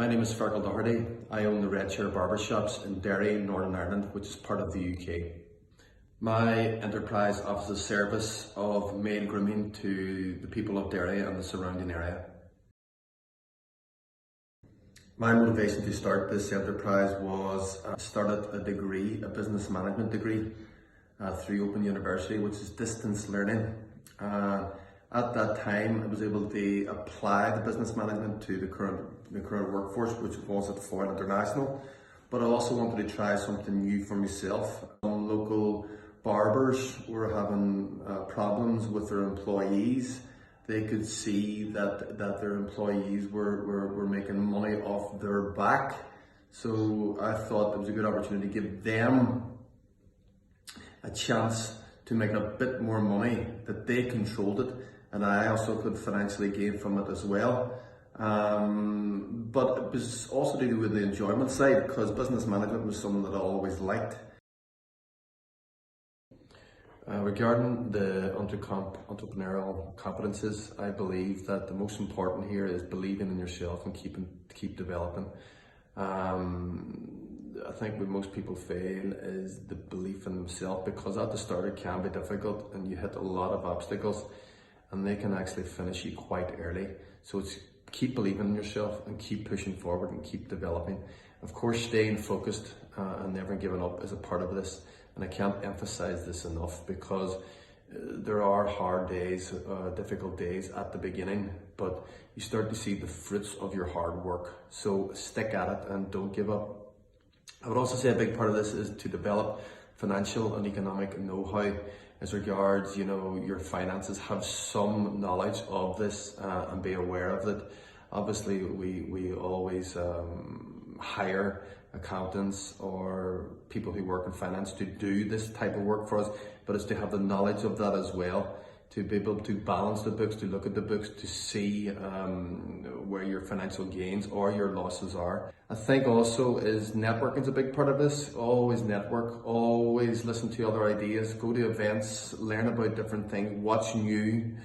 My name is Feargal Doherty. I own the Red Chair Barber Shops in Derry, Northern Ireland, which is part of the UK. My enterprise offers a service of male grooming to the people of Derry and the surrounding area. My motivation to start this enterprise was I started a degree, a business management degree through Open University, which is distance learning. At that time, I was able to apply the business management to the current workforce, which was at Foreign International. But I also wanted to try something new for myself. Some local barbers were having problems with their employees. They could see that their employees were making money off their back. So I thought it was a good opportunity to give them a chance to make a bit more money, that they controlled it, and I also could financially gain from it as well. But it was also to do with the enjoyment side, because business management was something that I always liked. Regarding the entrepreneurial competences, I believe that the most important here is believing in yourself and keep developing. I think where most people fail is the belief in themselves, because at the start it can be difficult and you hit a lot of obstacles and they can actually finish you quite early. So it's keep believing in yourself and keep pushing forward and keep developing. Of course, staying focused and never giving up is a part of this. And I can't emphasize this enough, because there are hard days, difficult days at the beginning, but you start to see the fruits of your hard work. So stick at it and don't give up. I would also say a big part of this is to develop financial and economic know-how as regards, your finances. Have some knowledge of this and be aware of it. Obviously, we always hire accountants or people who work in finance to do this type of work for us, but it's to have the knowledge of that as well, to be able to balance the books, to look at the books, to see where your financial gains or your losses are. I think also is networking is a big part of this. Always network, always listen to other ideas, go to events, learn about different things, what's new,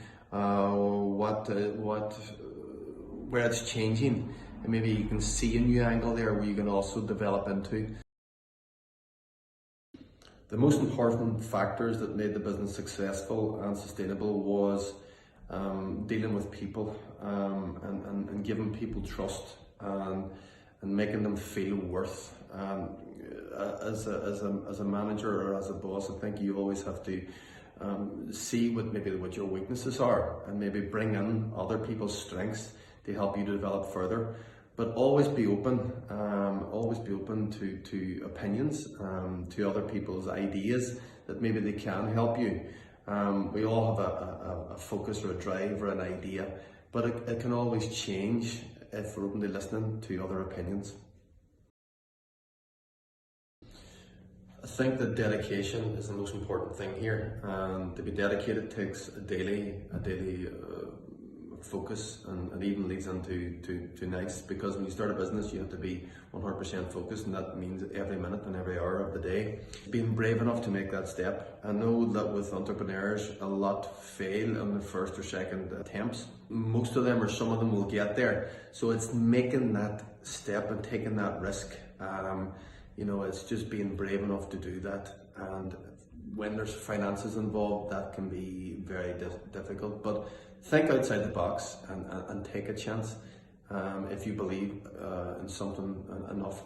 where it's changing. And maybe you can see a new angle there where you can also develop into. The most important factors that made the business successful and sustainable was dealing with people and giving people trust and making them feel worth. As a manager or as a boss, I think you always have to see what your weaknesses are and maybe bring in other people's strengths to help you to develop further. But always be open to opinions, to other people's ideas that maybe they can help you. We all have a focus or a drive or an idea, but it can always change if we're open to listening to other opinions. I think that dedication is the most important thing here, and to be dedicated takes a daily focus, and even leads into nights, because when you start a business you have to be 100% focused, and that means every minute and every hour of the day. Being brave enough to make that step. I know that with entrepreneurs a lot fail on the first or second attempts. Most of them, or some of them, will get there. So it's making that step and taking that risk. It's just being brave enough to do that. And when there's finances involved, that can be very difficult. But think outside the box and take a chance if you believe in something enough.